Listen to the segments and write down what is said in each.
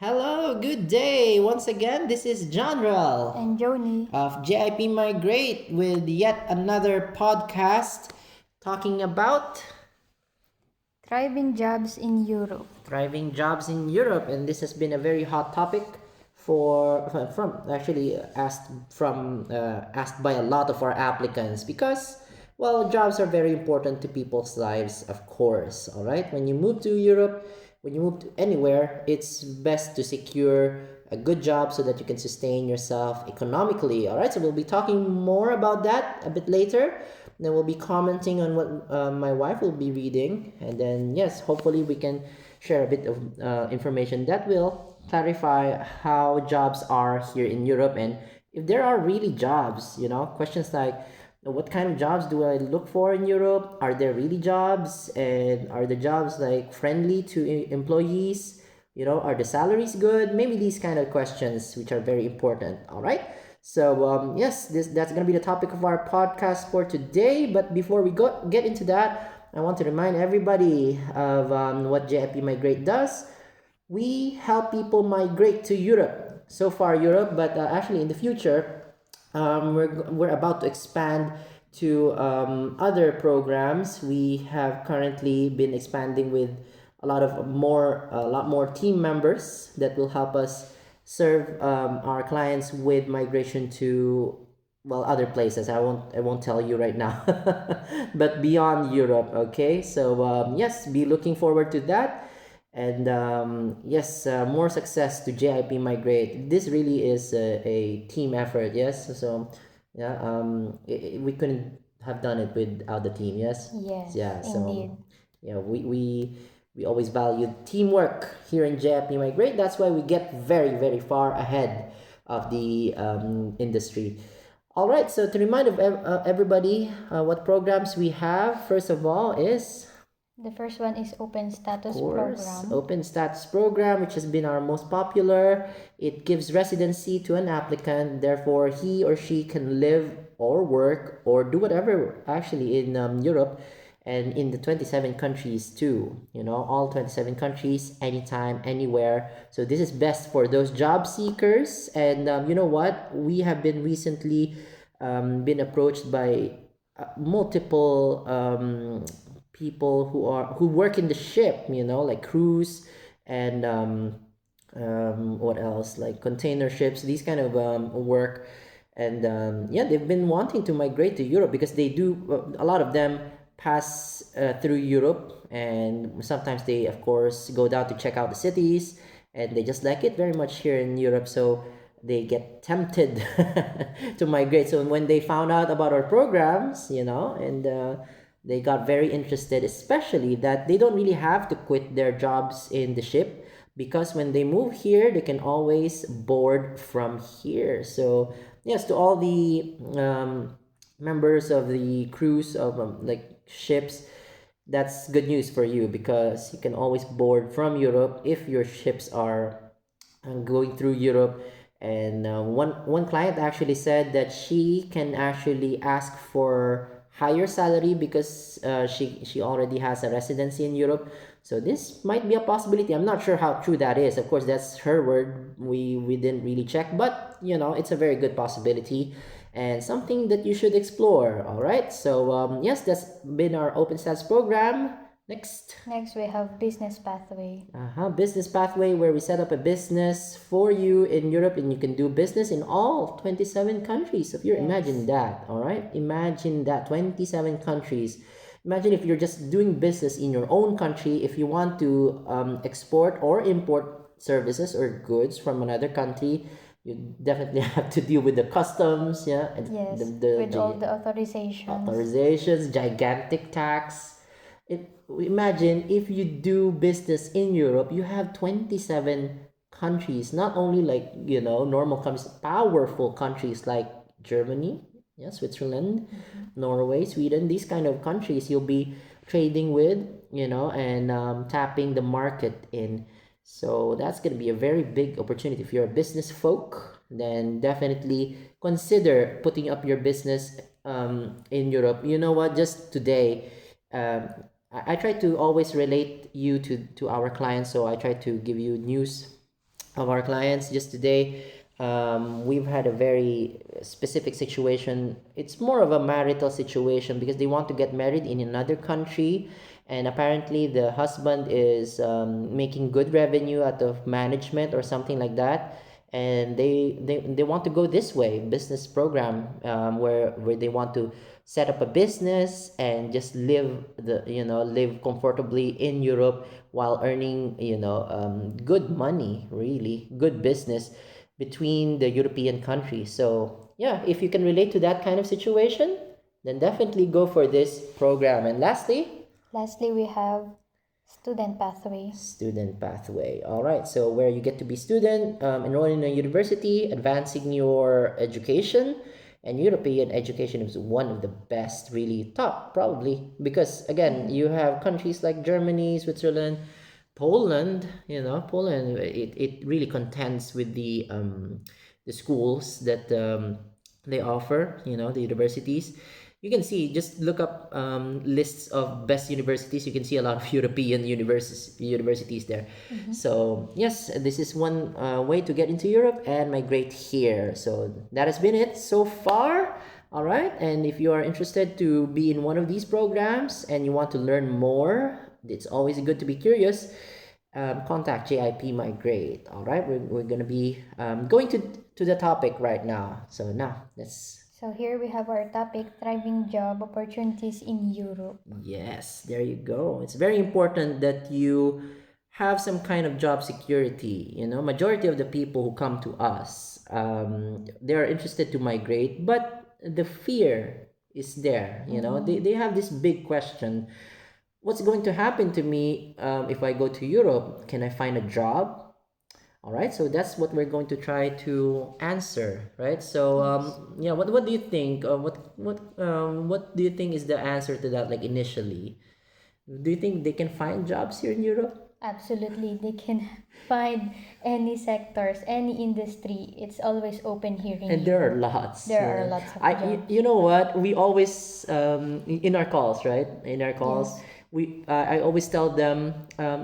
Hello, good day. Once again, this is Jonrel And Joni. of JIP Migrate with yet another podcast talking about Thriving jobs in Europe. thriving jobs in Europe, and this has been a very hot topic for from actually asked by a lot of our applicants because well, jobs are very important to people's lives, of course. All right, when you move to Europe, when you move to anywhere, it's best to secure a good job so that you can sustain yourself economically. All right, so we'll be talking more about that a bit later. Then we'll be commenting on what my wife will be reading, and then yes, hopefully we can share a bit of information that will clarify how jobs are here in Europe and if there are really jobs. Questions like what kind of jobs do I look for in Europe? Are there really jobs, and are the jobs like friendly to employees? Are the salaries good? Maybe these kind of questions, which are very important. All right. So yes, that's gonna be the topic of our podcast for today. But before we get into that, I want to remind everybody of what JIP Migrate does. We help people migrate to Europe. So far, Europe, but actually in the future, we're about to expand to other programs. We have currently been expanding with a lot more team members that will help us serve our clients with migration to well other places. I won't tell you right now, but beyond Europe. Okay, so yes, be looking forward to that. And yes, more success to JIP Migrate. This really is a team effort. Yes, so yeah, we couldn't have done it without the team. Yes, Yes, yeah. So indeed. yeah, we always value teamwork here in JIP Migrate. That's why we get very far ahead of the industry. All right. So to remind everybody what programs we have, first of all is The first one is Open Status course, Program. Open Status Program, which has been our most popular. It gives residency to an applicant, therefore he or she can live or work or do whatever actually in Europe and in the 27 countries too. All 27 countries, anytime, anywhere. So this is best for those job seekers. And you know what? We have been recently been approached by multiple people who work in the ship, like cruise and what else, like container ships, these kind of work. And yeah, they've been wanting to migrate to Europe because they do a lot of them pass through Europe, and sometimes they of course go down to check out the cities, and they just like it very much here in Europe, so they get tempted to migrate. So when they found out about our programs, and they got very interested, especially that they don't really have to quit their jobs in the ship because when they move here, they can always board from here. So, yes, to all the members of the crews of like ships, that's good news for you because you can always board from Europe if your ships are going through Europe. And one client actually said that she can actually ask for higher salary because she already has a residency in Europe. So this might be a possibility. I'm not sure how true that is. Of course, that's her word. We didn't really check, but it's a very good possibility and something that you should explore. All right. So yes, that's been our Open Stats program. Next. Next, we have Business Pathway. Business pathway, where we set up a business for you in Europe and you can do business in all 27 countries. If you imagine that, all right? Imagine that 27 countries. Imagine if you're just doing business in your own country. If you want to export or import services or goods from another country, you definitely have to deal with the customs, yeah, and Yes, the with all the authorizations. gigantic tax. Imagine if you do business in Europe, you have 27 countries, not only like, normal countries, powerful countries like Germany, yeah, Switzerland, Norway, Sweden, these kind of countries you'll be trading with, and tapping the market in. So that's going to be a very big opportunity. If you're a business folk, then definitely consider putting up your business in Europe. You know what? Just today, um, I try to always relate you to our clients, so I try to give you news of our clients. Just today, we've had a very specific situation. It's more of a marital situation because they want to get married in another country, and apparently the husband is making good revenue out of management or something like that, and they want to go this way business program, where they want to set up a business and just live comfortably in Europe while earning good money, really good business between the European countries. So yeah, if you can relate to that kind of situation, then definitely go for this program. And Lastly, we have student pathway. student pathway. All right, so where you get to be student, enroll in a university, advancing your education. And European education is one of the best, really top, probably, because again, you have countries like Germany, Switzerland, Poland. Poland, it really contends with the schools that they offer, the universities. You can see, just look up lists of best universities. You can see a lot of European universities there. So yes, this is one way to get into Europe and migrate here. So that has been it so far. All right, and if you are interested to be in one of these programs and you want to learn more, it's always good to be curious. Contact JIP Migrate. All right, we're gonna be going to the topic right now. So now let's. So here we have our topic, thriving job opportunities in Europe. Yes, there you go. It's very important that you have some kind of job security. Majority of the people who come to us, they are interested to migrate, but the fear is there. They have this big question: what's going to happen to me if I go to Europe? Can I find a job? All right, so that's what we're going to try to answer, right? So yeah, what do you think? What do you think is the answer to that? Like initially, do you think they can find jobs here in Europe? Absolutely, they can find any sectors, any industry. It's always open here in And there are Europe. lots. There are lots of jobs. You know what? We always in our calls, right? In our calls, Yes. I always tell them,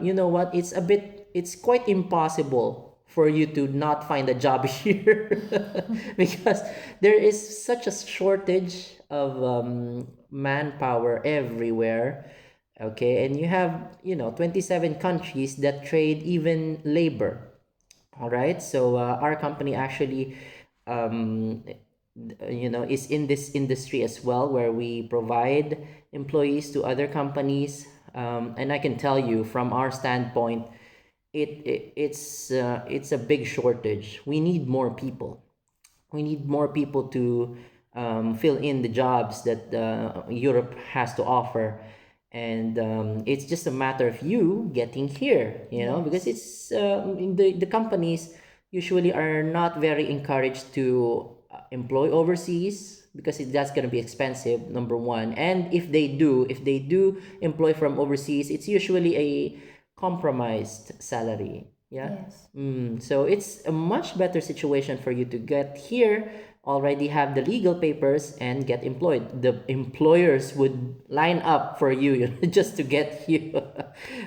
you know what? It's quite impossible for you to not find a job here because there is such a shortage of manpower everywhere. Okay, and you have 27 countries that trade even labor. All right, so our company actually is in this industry as well, where we provide employees to other companies, and I can tell you from our standpoint, it's a big shortage. We need more people to fill in the jobs that Europe has to offer. And it's just a matter of you getting here, because Yes. it's the companies usually are not very encouraged to employ overseas because that's going to be expensive, number one. And if they do employ from overseas, it's usually a compromised salary. Yeah. Yes. So it's a much better situation for you to get here, already have the legal papers, and get employed. The employers would line up for you, just to get you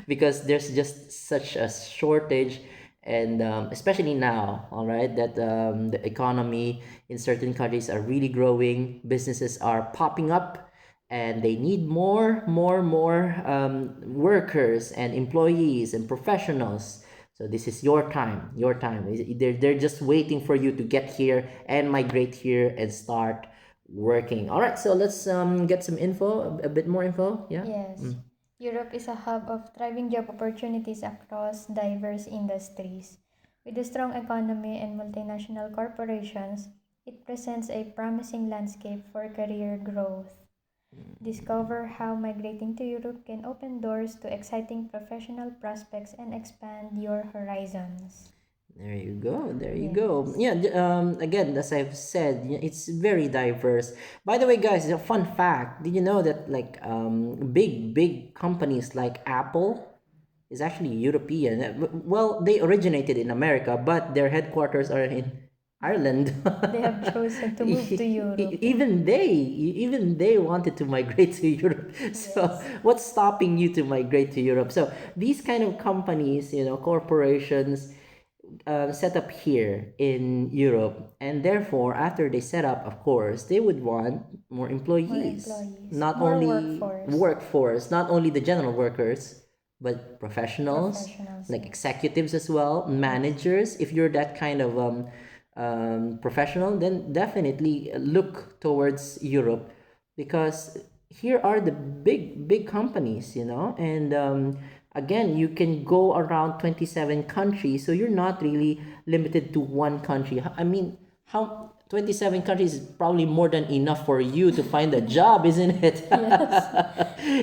because there's just such a shortage. And especially now, all right, that the economy in certain countries are really growing, businesses are popping up, and they need more workers and employees and professionals. So this is your time. They're just waiting for you to get here and migrate here and start working. All right, so let's get some info, a bit more info. Yeah. Yes. Europe is a hub of thriving job opportunities across diverse industries. With a strong economy and multinational corporations, it presents a promising landscape for career growth. Discover how migrating to Europe can open doors to exciting professional prospects and expand your horizons. There you go. There you go. Yes. Yeah. Again, as I've said, it's very diverse. By the way, guys, a fun fact: did you know that like big companies like Apple is actually European? Well, they originated in America, but their headquarters are in Ireland. They have chosen to move to Europe. Even they wanted to migrate to Europe. So Yes. what's stopping you to migrate to Europe? So these kind of companies, corporations, set up here in Europe, and therefore, after they set up, of course, they would want more More employees, employees, not more only workforce, workforce, not only the general workers, but professionals, professionals, like yes. executives as well, Yes. managers. If you're that kind of professional, then definitely look towards Europe, because here are the big companies, and again, you can go around 27 countries, so you're not really limited to one country. I mean, how 27 countries is probably more than enough for you to find a job, isn't it? Yes.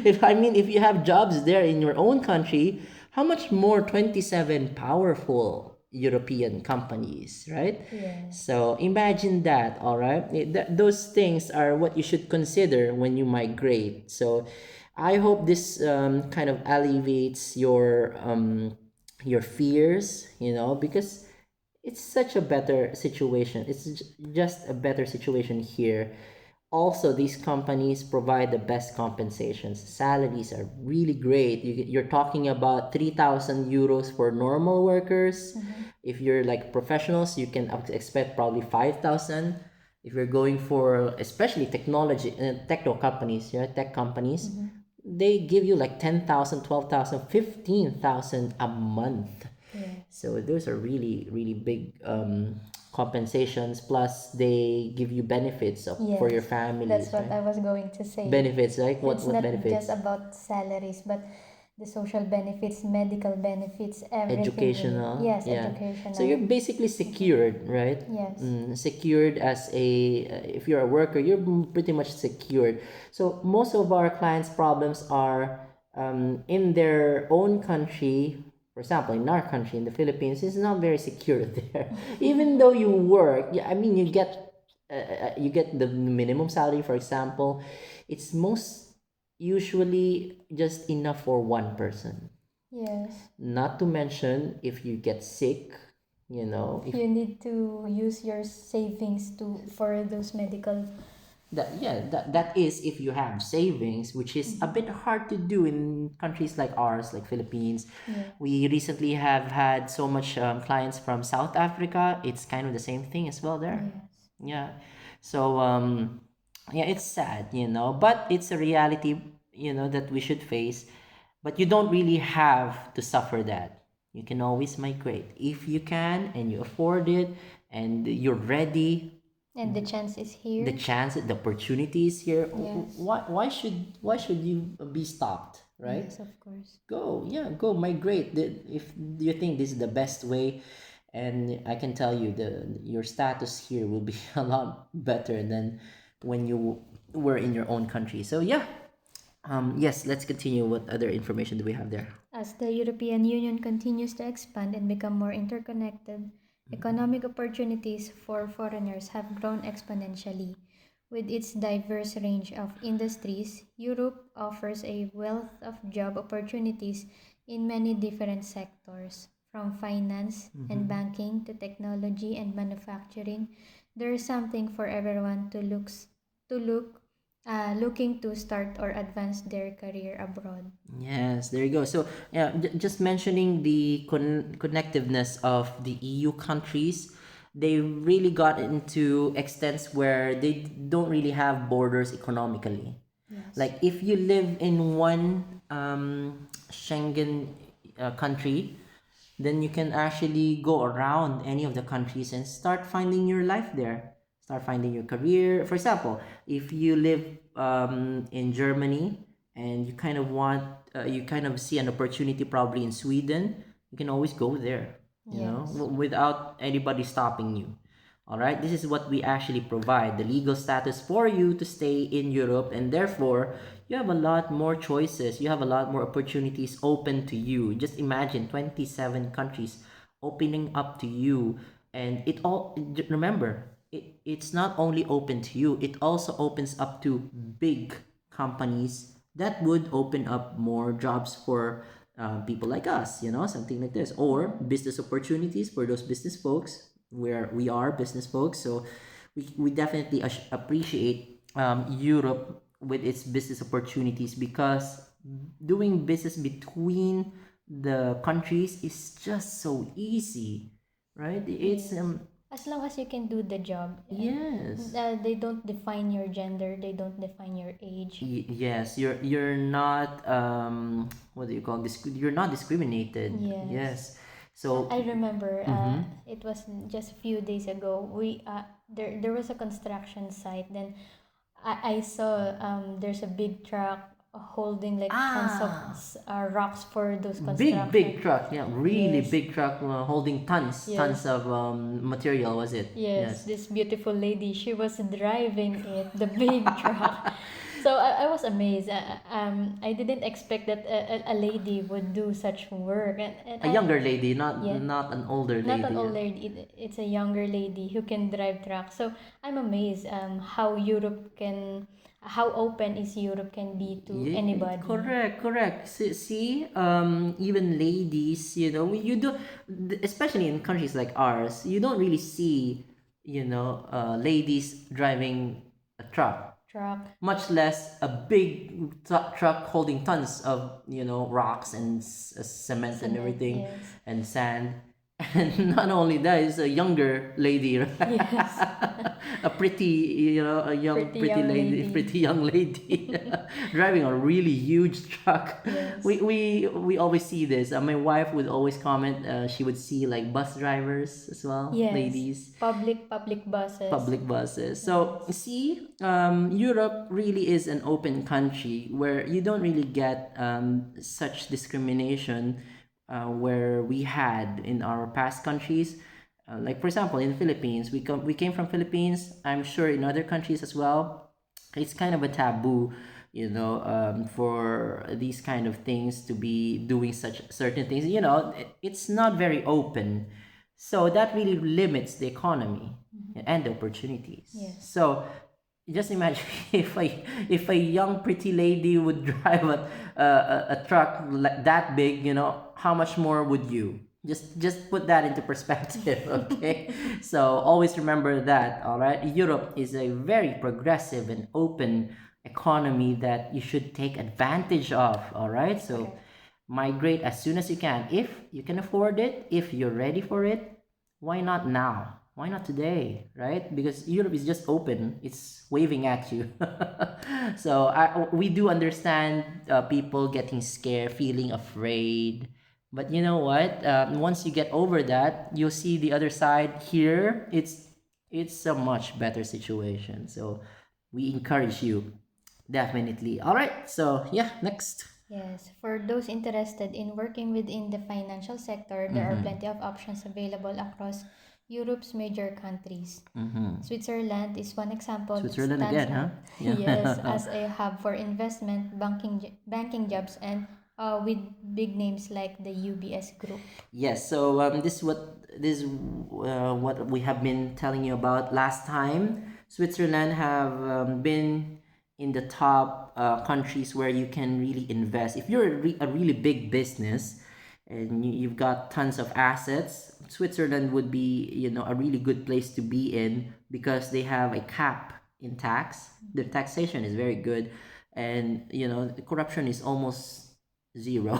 If you have jobs there in your own country, how much more 27 powerful European companies, right? Yes. So imagine that, all right? Those things are what you should consider when you migrate. So I hope this kind of alleviates your fears, because it's such a better situation. It's just a better situation here. Also, these companies provide the best compensations. Salaries are really great. You're talking about 3,000 euros for normal workers. If you're like professionals, you can expect probably 5,000. If you're going for especially technology, techno companies, tech companies, they give you like 10,000, 12,000, 15,000 a month. Yes. So those are really, really big compensations. Plus, they give you benefits for your Yes. families, That's what right? I was going to say. Benefits, like It's what not just benefits? about salaries, but the social benefits, medical benefits, everything really. Educational, Yes, yeah. So you're educational. basically secured, right? Yes. Secured as if you're a worker, you're pretty much secured. So most of our clients' problems are in their own country. For example, in our country, in the Philippines, it's not very secure there. Even though you work, yeah, I mean, you get the minimum salary, for example. It's most usually just enough for one person. Yes. Not to mention if you get sick, if You need to use your savings to for those medical. that is if you have savings, which is a bit hard to do in countries like ours, like Philippines. Yes. We recently have had so much clients from South Africa. It's kind of the same thing as well there. Yes. Yeah. So yeah, it's sad, but it's a reality, that we should face. But you don't really have to suffer that. You can always migrate if you can and you afford it and you're ready. And the chance is The here. chance, the opportunity is here. Yes. Why should you be stopped, right? Yes, of course. Go, yeah, go migrate. If you think this is the best way, and I can tell you your status here will be a lot better than when you were in your own country. So yeah, yes, let's continue. What other information do we have there? As the European Union continues to expand and become more interconnected, economic opportunities for foreigners have grown exponentially. With its diverse range of industries, Europe offers a wealth of job opportunities in many different sectors. From finance and banking to technology and manufacturing, there is something for everyone to looking to start or advance their career abroad. Yes, there you go. So, yeah, just mentioning the connectiveness of the EU countries, they really got into extents where they don't really have borders economically. Yes. Like if you live in one Schengen country, then you can actually go around any of the countries and start finding your life there. Start finding your career. For example, if you live in Germany and you kind of see an opportunity probably in Sweden, you can always go there, Yes. without anybody stopping you. All right, this is what we actually provide, the legal status for you to stay in Europe, and therefore you have a lot more choices. You have a lot more opportunities open to you. Just imagine 27 countries opening up to you, and remember, it's not only open to you, it also opens up to big companies that would open up more jobs for people like us, something like this, or business opportunities for those business folks, where we are business folks. So we definitely appreciate Europe with its business opportunities, because doing business between the countries is just so easy. right? It's Yes. As long as you can do the job, yes. they don't define your gender, they don't define your age. Yes, you're not what do you call this? You're not discriminated. Yes. Yes. So I remember mm-hmm. it was just a few days ago. There was a construction site. Then I saw there's a big truck holding like tons of Ah, rocks for those big construction. truck. Yeah, really Yes. big truck holding tons Yes. of material. Was it? Yes, Yes. this beautiful lady, she was driving it, the big truck. So I was amazed. I didn't expect that a lady would do such work. And A younger lady, yeah, not an older not an lady. old Yeah. lady, it's a younger lady who can drive truck. So I'm amazed how Europe can, how open is Europe can be to Yeah, anybody. correct. See, even ladies, you do, especially in countries like ours, you don't really see, ladies driving a truck, Truck. much less a big truck holding tons of, rocks and cement and Cement, everything yes. and sand. And not only that, it's a younger lady, right? Yes. A pretty, a young, Pretty pretty young lady, lady. pretty young lady driving a really huge truck. Yes. We always see this. My wife would always comment. She would see like bus drivers as well, Yes. ladies, Public buses. public buses. So Yes. see, Europe really is an open country where you don't really get such discrimination where we had in our past countries. Like for example, in the Philippines, we came from Philippines. I'm sure in other countries as well, it's kind of a taboo, for these kind of things to be doing such certain things. It's not very open, so that really limits the economy and the opportunities. Yes. So just imagine if a young pretty lady would drive a truck that big, how much more would you? Just put that into perspective, okay? So always remember that, all right? Europe is a very progressive and open economy that you should take advantage of, all right? So Correct. migrate as soon as you can. If you can afford it, if you're ready for it, why not now? Why not today, right? Because Europe is just open, it's waving at you. So we do understand people getting scared, feeling afraid. But you know what? Once you get over that, you'll see the other side here. It's a much better situation. So we encourage you definitely. All right. So yeah, next. Yes, for those interested in working within the financial sector, there are Mm-hmm. plenty of options available across Europe's major countries. Mm-hmm. Switzerland is one example that Switzerland stands again, huh? out, yes, Yeah. as a hub for investment, banking jobs, and with big names like the UBS Group. Yes. So this is what we have been telling you about last time. Switzerland have been in the top countries where you can really invest. If you're a really big business and you've got tons of assets, Switzerland would be a really good place to be in because they have a cap in tax. The taxation is very good, and the corruption is almost zero.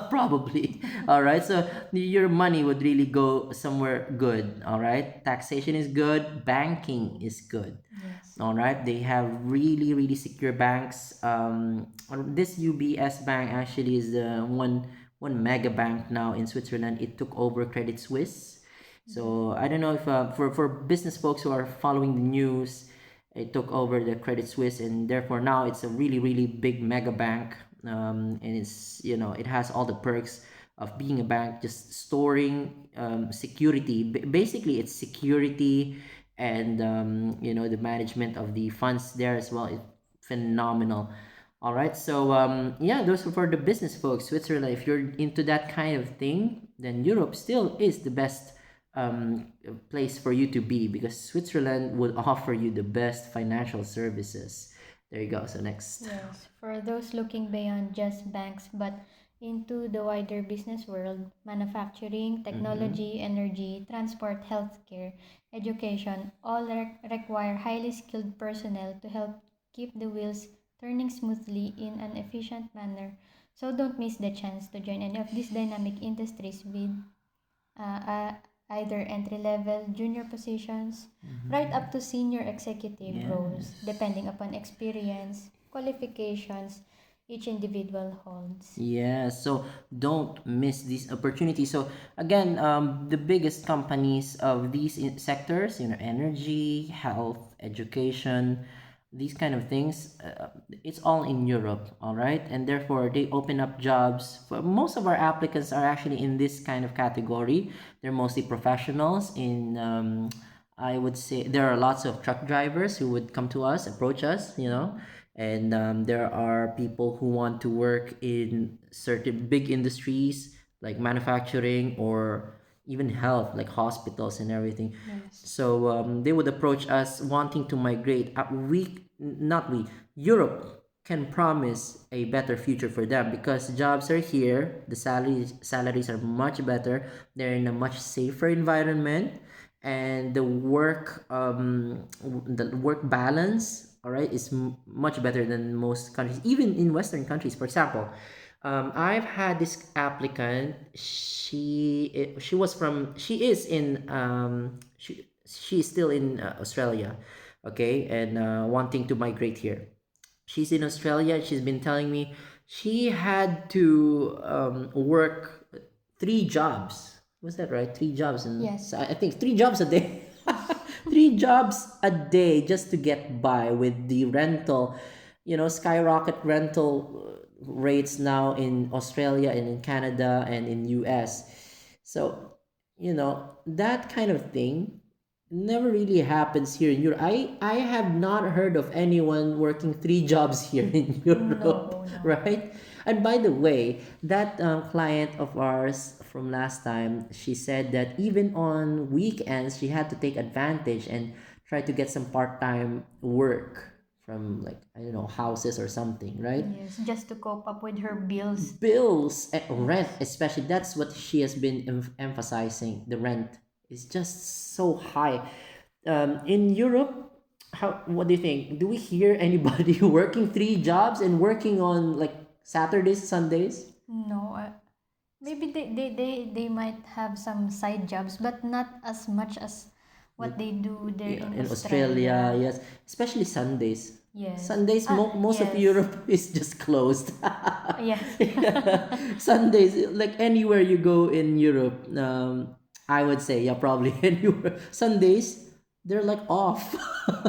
Probably. All right, so your money would really go somewhere good. All right, taxation is good, banking is good. Yes. All right, they have really secure banks. This UBS bank actually is the one mega bank now in Switzerland. It took over Credit Suisse. So I don't know if for business folks who are following the news, it took over the Credit Suisse, and therefore now it's a really big mega bank. And it's it has all the perks of being a bank, just storing security. Basically, it's security, and the management of the funds there as well is phenomenal. All right, so yeah, those are for the business folks. Switzerland, if you're into that kind of thing, then Europe still is the best place for you to be, because Switzerland would offer you the best financial services. There you go. So next. Yes, for those looking beyond just banks but into the wider business world, manufacturing, Mm-hmm. technology, energy, transport, healthcare, education all require highly skilled personnel to help keep the wheels turning smoothly in an efficient manner. So don't miss the chance to join any of these dynamic industries with uh, uh, either entry level, junior positions, right up to senior executive roles, Yes. depending upon experience, qualifications each individual holds. Yeah, so don't miss these opportunities. So again, the biggest companies of these sectors, energy, health, education, these kind of things, it's all in Europe, all right? And therefore, they open up jobs. For most of our applicants are actually in this kind of category. They're mostly professionals in. I would say there are lots of truck drivers who would come to us, approach us, and there are people who want to work in certain big industries like manufacturing or even health, like hospitals and everything. Yes. So they would approach us wanting to migrate. Not we, Europe can promise a better future for them because jobs are here, the salaries are much better, they're in a much safer environment, and the work balance, all right, is much better than most countries, even in Western countries. For example, I've had this applicant. She is in she is still in Australia, okay, and wanting to migrate here. She's in Australia. She's been telling me she had to work 3 jobs. Was that right? 3 jobs, and Yes. so I think 3 jobs a day. 3 jobs a day just to get by with the rental. Skyrocket rental rates now in Australia and in Canada and in US. So, that kind of thing never really happens here in Europe. I have not heard of anyone working 3 jobs here in Europe, No, no. right? And by the way, that client of ours from last time, she said that even on weekends, she had to take advantage and try to get some part-time work from, like, I don't know, houses or something, right? Yes, just to cope up with her bills. Bills, rent, especially, that's what she has been emphasizing. The rent is just so high. In Europe, what do you think? Do we hear anybody working 3 jobs and working on like Saturdays, Sundays? No, maybe they might have some side jobs, but not as much as what they do there Yeah, in in Australia, Australia. yes, especially Sundays. Yes. Sundays, most of Yes. Europe is just closed. Yes. Sundays, like anywhere you go in Europe, I would say, yeah, probably anywhere. Sundays, they're like off.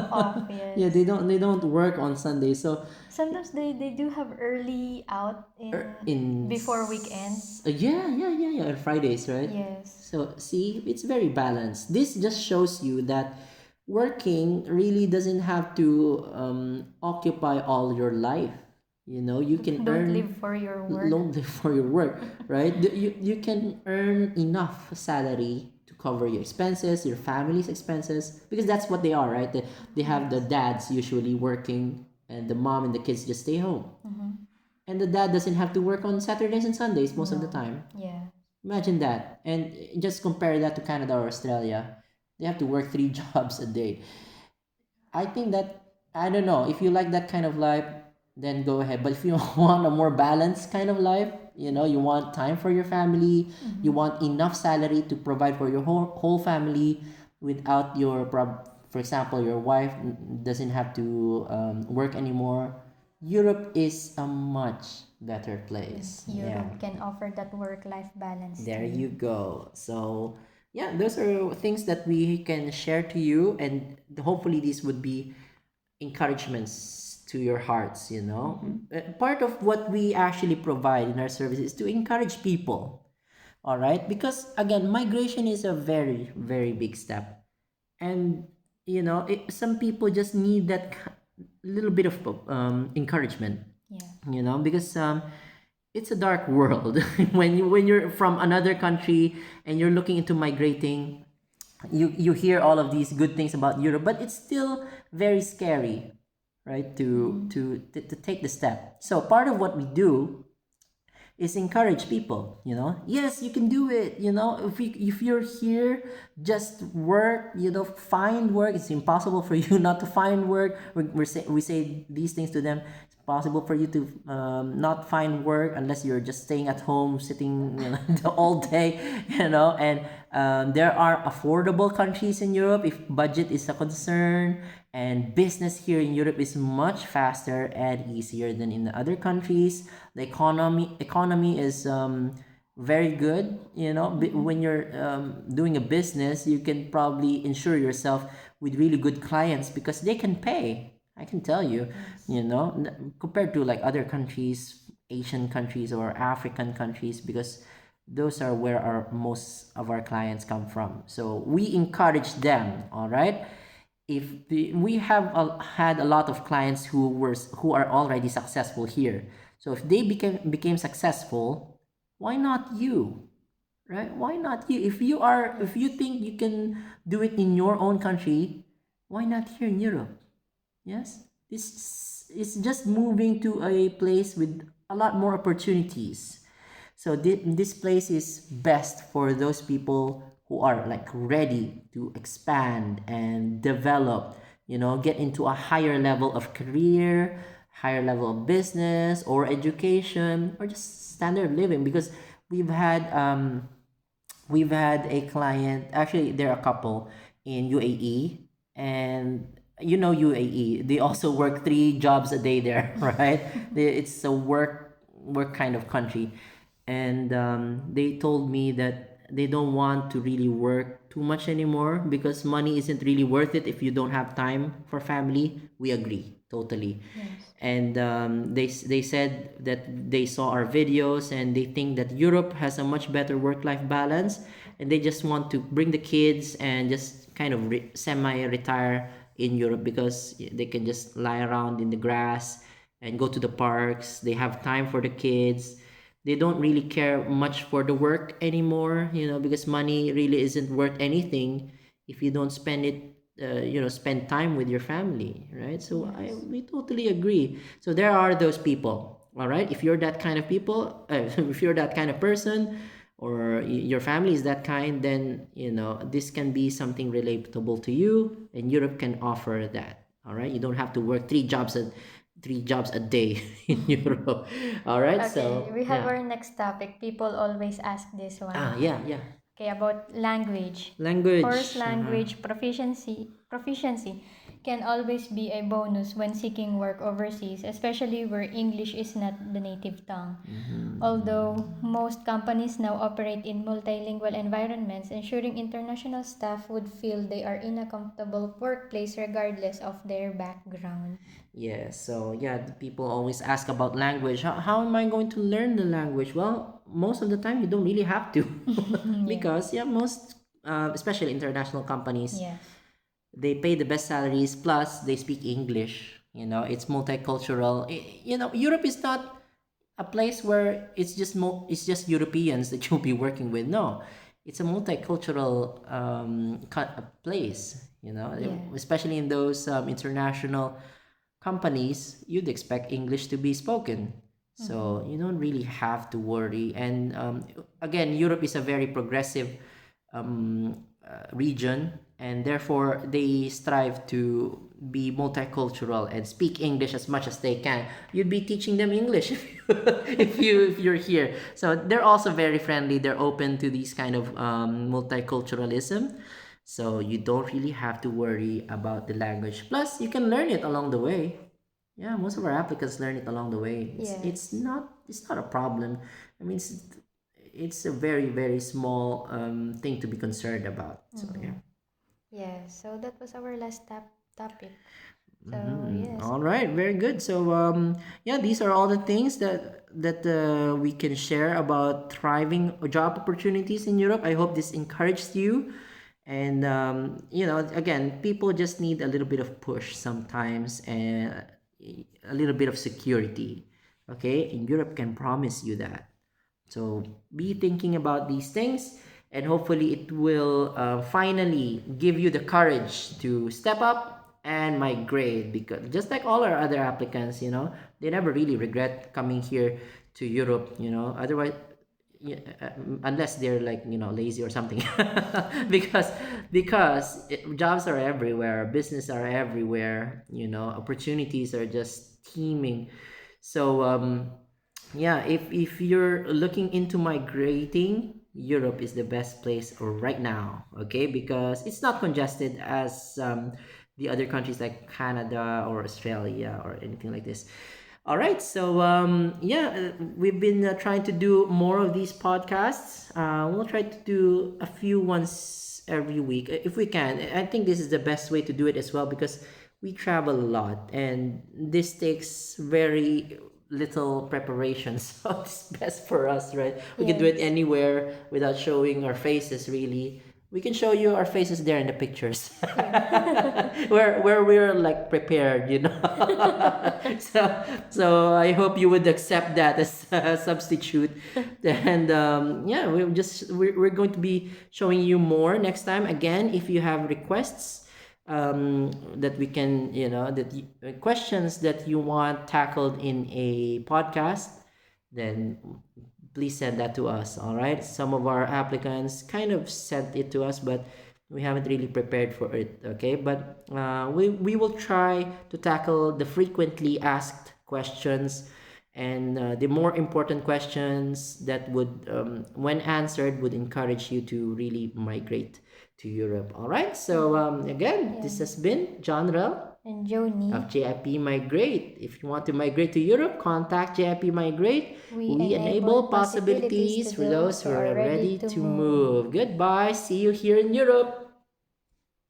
Off, Yeah, yes. they don't work on Sundays. So Sometimes they do have early out in before weekends. yeah, on Fridays, right? Yes. So see, it's very balanced. This just shows you that working really doesn't have to occupy all your life. You can Don't earn live for your work. don't live for your work, right? You can earn enough salary to cover your expenses, your family's expenses, because that's what they are, right? They have the dads usually working, and the mom and the kids just stay home. And the dad doesn't have to work on Saturdays and Sundays most of the No. time. Yeah. Imagine that. And just compare that to Canada or Australia. They have to work 3 jobs a day. I think that, I don't know, if you like that kind of life, then go ahead. But if you want a more balanced kind of life, you want time for your family, you want enough salary to provide for your whole family without for example, your wife doesn't have to work anymore. Europe is a much better place. Yeah. Europe can offer that work-life balance There to you you. go. So, yeah, those are things that we can share to you, and hopefully, these would be encouragements to your hearts. Part of what we actually provide in our service is to encourage people, all right? Because, again, migration is a very, very big step. And, some people just need that little bit of encouragement, Yeah. because it's a dark world when you're from another country and you're looking into migrating. You hear all of these good things about Europe, but it's still very scary, right? To take the step. So part of what we do is encourage people. Yes, you can do it. If you're here, just work. Find work. It's impossible for you not to find work. We say these things to them. It's possible for you to not find work unless you're just staying at home, sitting, all day, and there are affordable countries in Europe if budget is a concern, and business here in Europe is much faster and easier than in the other countries. The economy is very good. When you're doing a business, you can probably insure yourself with really good clients because they can pay. I can tell you, compared to like other countries, Asian countries or African countries, because those are where our most of our clients come from. So we encourage them, all right? We have had a lot of clients who are already successful here. So if they became successful, why not you? Right? Why not you? If you think you can do it in your own country, why not here in Europe? Yes, this is just moving to a place with a lot more opportunities. So this place is best for those people who are like ready to expand and develop, get into a higher level of career, higher level of business or education or just standard living. Because we've had um, we've had a client, actually they're a couple in UAE, and UAE, they also work 3 jobs a day there, right? It's a work kind of country. And they told me that they don't want to really work too much anymore because money isn't really worth it if you don't have time for family. We agree totally. Yes. And they said that they saw our videos and they think that Europe has a much better work-life balance, and they just want to bring the kids and just kind of semi-retire in Europe because they can just lie around in the grass and go to the parks. They have time for the kids. They don't really care much for the work anymore, because money really isn't worth anything if you don't spend it, spend time with your family, right? So Yes. we totally agree. So there are those people, all right? If you're that kind of people, if you're that kind of person, or your family is that kind, then this can be something relatable to you, and Europe can offer that. All right, you don't have to work 3 jobs a day in Europe. All right, Okay, so we have yeah. our next topic. People always ask this one. Yeah. Okay, about language. Of course, Language. language proficiency can always be a bonus when seeking work overseas, especially where English is not the native tongue. Although most companies now operate in multilingual environments, ensuring international staff would feel they are in a comfortable workplace regardless of their background. Yeah, so yeah, the people always ask about language. How am I going to learn the language? Well, most of the time you don't really have to Yeah. because yeah, most especially international companies, Yes. they pay the best salaries plus they speak English. It's multicultural. Europe is not a place where it's just Europeans that you'll be working with. No, it's a multicultural place. Yes. Especially in those international companies, you'd expect English to be spoken. So you don't really have to worry. And again, Europe is a very progressive region, and therefore they strive to be multicultural and speak English as much as they can. You'd be teaching them English if you're here. So they're also very friendly. They're open to these kind of multiculturalism. So you don't really have to worry about the language. Plus, you can learn it along the way. Yeah, most of our applicants learn it along the way. It's Yes. not a problem. I mean, it's a very very small thing to be concerned about. So yeah. Yes. So that was our last topic. So yes. All right, very good. So yeah, these are all the things that we can share about thriving job opportunities in Europe. I hope this encouraged you, and again, people just need a little bit of push sometimes and a little bit of security. Okay, and Europe can promise you that. So be thinking about these things, and hopefully, it will finally give you the courage to step up and migrate. Because just like all our other applicants, they never really regret coming here to Europe. Otherwise, yeah, unless they're like lazy or something, because jobs are everywhere, business are everywhere. Opportunities are just teeming So yeah, if you're looking into migrating, Europe is the best place right now, okay? Because it's not congested as the other countries like Canada or Australia or anything like this. All right, so yeah, we've been trying to do more of these podcasts. We'll try to do a few once every week if we can. I think this is the best way to do it as well because we travel a lot and this takes very little preparation. So it's best for us, right? We can do it Yes. anywhere without showing our faces really. We can show you our faces there in the pictures. Where we're like prepared, you know. So I hope you would accept that as a substitute. And yeah, we're going to be showing you more next time. Again, if you have requests that we can, questions that you want tackled in a podcast, then please send that to us. All right, some of our applicants kind of sent it to us, but we haven't really prepared for it. Okay, but we will try to tackle the frequently asked questions and the more important questions that would when answered would encourage you to really migrate to Europe. All right, so again, this Yeah. has been John Rel And Joni, of JIP Migrate. If you want to migrate to Europe, contact JIP Migrate. we We enable enable possibilities to possibilities for those those who who are are ready ready to to move. move. Goodbye. See you here in Europe.